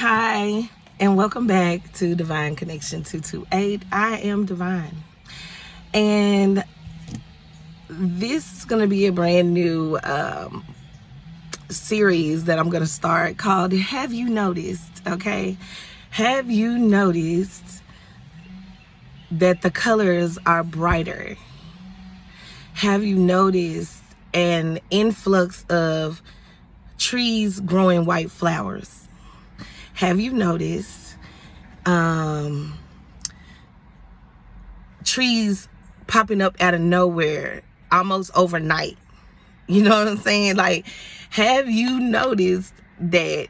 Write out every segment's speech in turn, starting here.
Hi, and welcome back to Divine Connection 228. I am Divine, and this is going to be a brand new series that I'm going to start called Have You Noticed? Okay, have you noticed that the colors are brighter? Have you noticed an influx of trees growing white flowers? Have you noticed trees popping up out of nowhere almost overnight? You know what I'm saying? Like, have you noticed that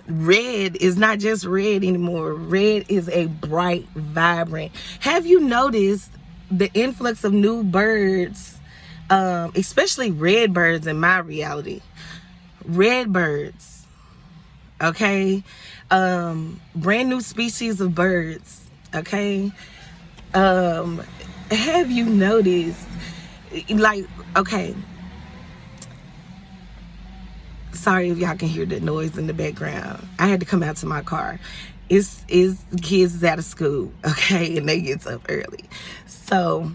red is not just red anymore? Red is a bright, vibrant. Have you noticed the influx of new birds, especially red birds in my reality? Red birds, okay? Brand new species of birds, okay? Have you noticed, like, okay, sorry if y'all can hear the noise in the background. I had to come out to my car. It's kids is out of school, okay, and they get up early. So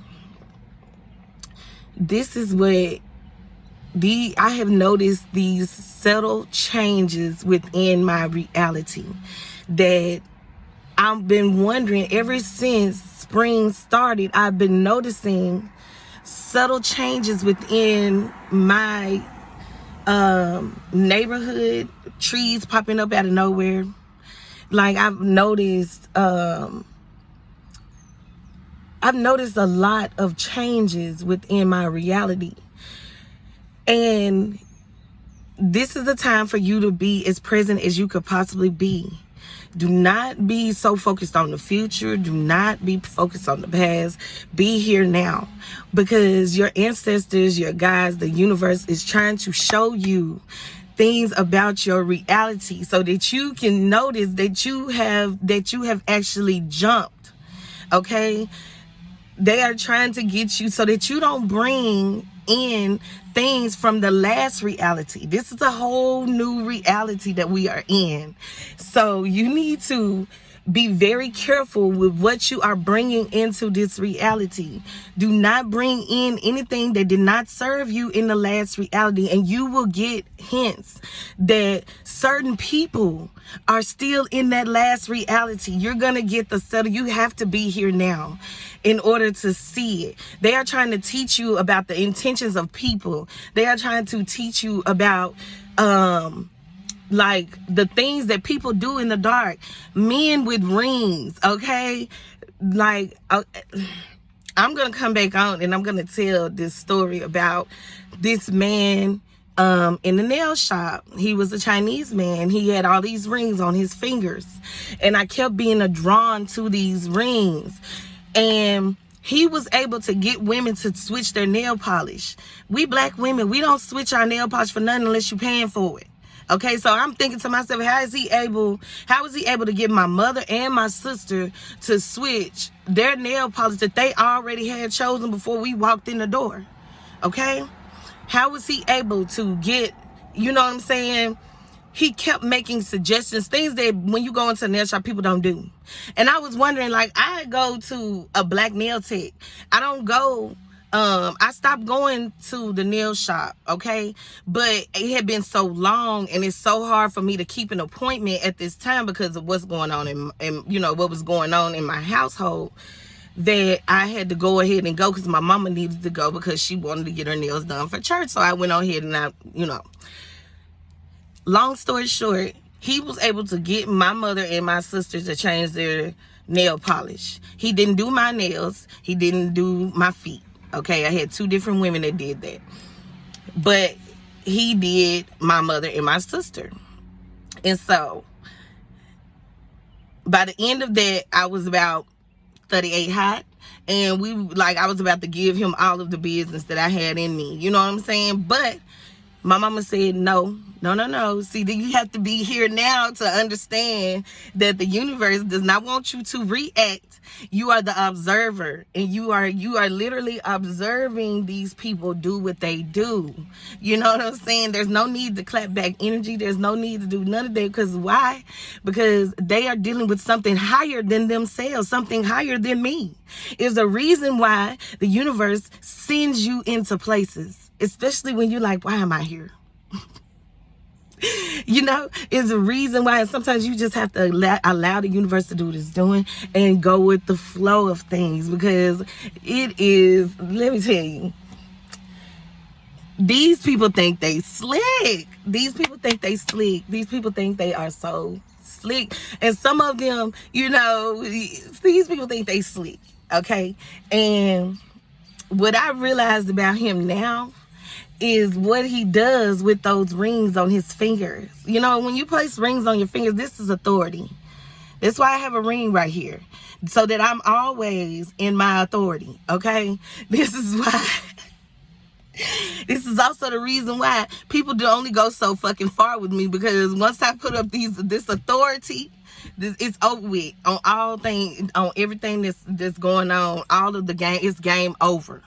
this is what I have noticed, these subtle changes within my reality that I've been wondering ever since spring started. I've been noticing subtle changes within my neighborhood, trees popping up out of nowhere. Like, I've noticed a lot of changes within my reality. And this is the time for you to be as present as you could possibly be. Do not be so focused on the future. Do not be focused on the past. Be here now. Because your ancestors, your guides, the universe is trying to show you things about your reality so that you can notice that you have actually jumped. Okay? They are trying to get you so that you don't bring in things from the last reality. This is a whole new reality that we are in. So you need to be very careful with what you are bringing into this reality. Do not bring in anything that did not serve you in the last reality, and you will get hints that certain people are still in that last reality. You're going to get the settle. You have to be here now in order to see it. They are trying to teach you about the intentions of people. They are trying to teach you about like the things that people do in the dark. Men with rings, okay? Like, I'm gonna come back on and I'm gonna tell this story about this man in the nail shop. He was a Chinese man. He had all these rings on his fingers, and I kept being drawn to these rings. And he was able to get women to switch their nail polish. We black women, we don't switch our nail polish for nothing unless you're paying for it. Okay, so I'm thinking to myself, how is he able to get my mother and my sister to switch their nail polish that they already had chosen before we walked in the door? Okay? How was he able to get, you know what I'm saying? He kept making suggestions, things that when you go into a nail shop, people don't do. And I was wondering, like, I go to a black nail tech. I don't go, I stopped going to the nail shop, okay? But it had been so long, and it's so hard for me to keep an appointment at this time because of what's going on in you know, what was going on in my household, that I had to go ahead and go because my mama needed to go because she wanted to get her nails done for church. So I went on ahead and long story short, he was able to get my mother and my sister to change their nail polish. He didn't do my nails. He didn't do my feet. Okay, I had two different women that did that. But he did my mother and my sister. And so, by the end of that, I was about 38 hot. And I was about to give him all of the business that I had in me. You know what I'm saying? But My mama said, no, no, no, no. See, you have to be here now to understand that the universe does not want you to react. You are the observer, and you are literally observing these people do what they do. You know what I'm saying? There's no need to clap back energy. There's no need to do none of that. Because why? Because they are dealing with something higher than themselves, something higher than me. Is the reason why the universe sends you into places, especially when you're like, why am I here? You know, it's a reason why. And sometimes you just have to allow the universe to do what it's doing and go with the flow of things, because it is, let me tell you, these people think they slick. These people think they slick. These people think they are so slick. And some of them, you know, these people think they slick. Okay. And what I realized about him now is what he does with those rings on his fingers. You know, when you place rings on your fingers, this is authority. That's why I have a ring right here, so that I'm always in my authority. Okay. This is why. This is also the reason why people do only go so fucking far with me, because once I put up this authority, it's over with on all things, on everything that's going on. All of the game, it's game over.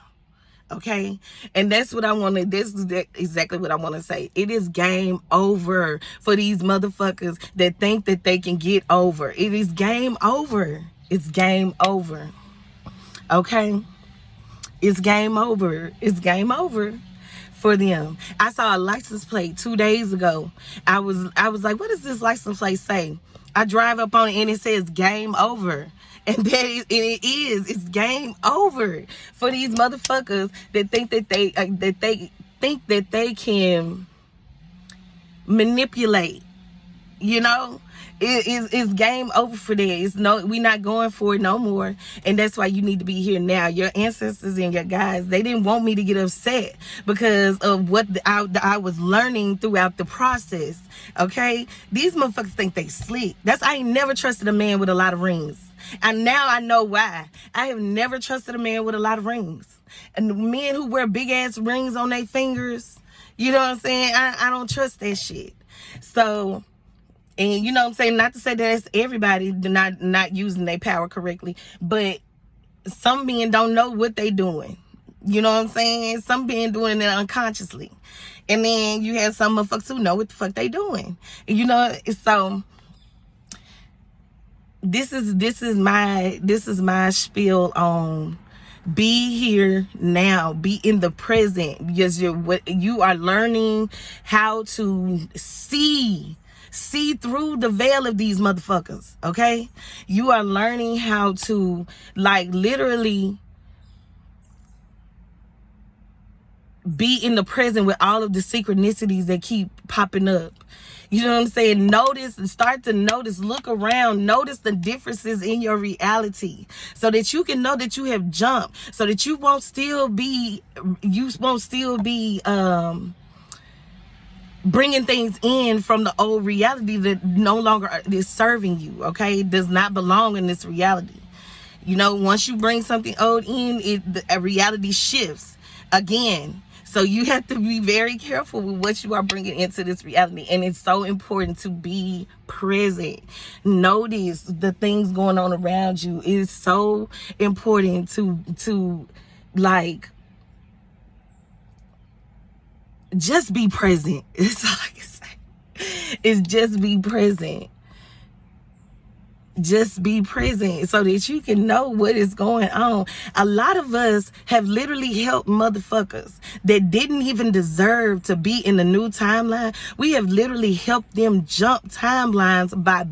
Okay, and that's what I want to, this is exactly what I want to say. It is game over for these motherfuckers that think that they can get over. It is game over. It's game over. Okay, it's game over. It's game over for them. I saw a license plate 2 days ago. I was like, what does this license plate say? I drive up on it and it says game over. And it is. It's game over for these motherfuckers that think that they can manipulate. You know, it's game over for that. It's no, we're not going for it no more. And that's why you need to be here now. Your ancestors and your guys, they didn't want me to get upset because of what I was learning throughout the process. Okay, these motherfuckers think they slick. I ain't never trusted a man with a lot of rings. And now I know why. I have never trusted a man with a lot of rings. And the men who wear big ass rings on their fingers, you know what I'm saying? I don't trust that shit. So, and you know what I'm saying? Not to say that it's everybody not using their power correctly, but some men don't know what they doing. You know what I'm saying? Some men doing it unconsciously. And then you have some motherfuckers who know what the fuck they doing. You know, so this is my spiel on be here now, be in the present, because you are learning how to see through the veil of these motherfuckers. Okay, you are learning how to, like, literally be in the present with all of the synchronicities that keep popping up. You know what I'm saying? Start to notice, look around, notice the differences in your reality, so that you can know that you have jumped, so that you won't still be bringing things in from the old reality that no longer is serving you. Okay, it does not belong in this reality. You know, once you bring something old in, a reality shifts again. So you have to be very careful with what you are bringing into this reality. And it's so important to be present. Notice the things going on around you. It is so important to like, just be present. It's all I can say. It's just be present. Just be present so that you can know what is going on. A lot of us have literally helped motherfuckers that didn't even deserve to be in the new timeline. We have literally helped them jump timelines by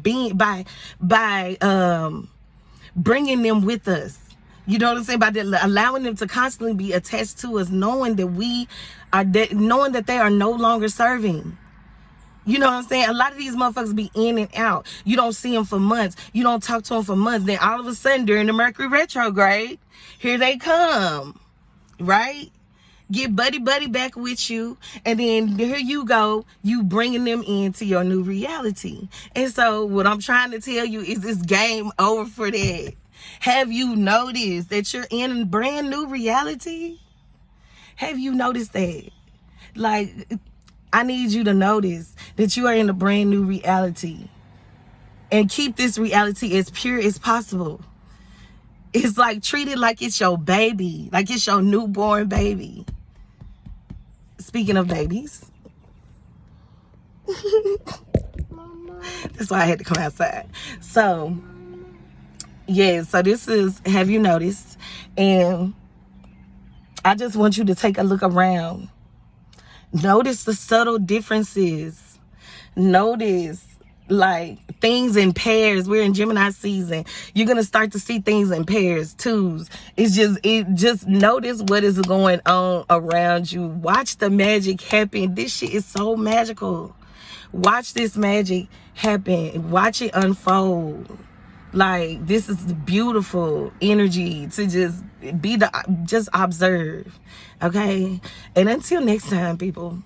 bringing them with us. You know what I'm saying? By allowing them to constantly be attached to us, knowing that knowing that they are no longer serving. You know what I'm saying? A lot of these motherfuckers be in and out. You don't see them for months. You don't talk to them for months. Then all of a sudden, during the Mercury retrograde, here they come, right? Get buddy back with you. And then here you go, you bringing them into your new reality. And so what I'm trying to tell you is this game over for that. Have you noticed that you're in a brand new reality? Have you noticed that? Like, I need you to notice that you are in a brand new reality. And keep this reality as pure as possible. It's like, treat it like it's your baby, like it's your newborn baby. Speaking of babies, that's why I had to come outside. So, yeah, so this is Have You Noticed? And I just want you to take a look around. Notice the subtle differences. Notice, like, things in pairs. We're in Gemini season. You're gonna start to see things in pairs, twos. Just notice what is going on around you. Watch the magic happen. This shit is so magical. Watch this magic happen. Watch it unfold. Like, this is beautiful energy to just observe. Okay? And until next time, people.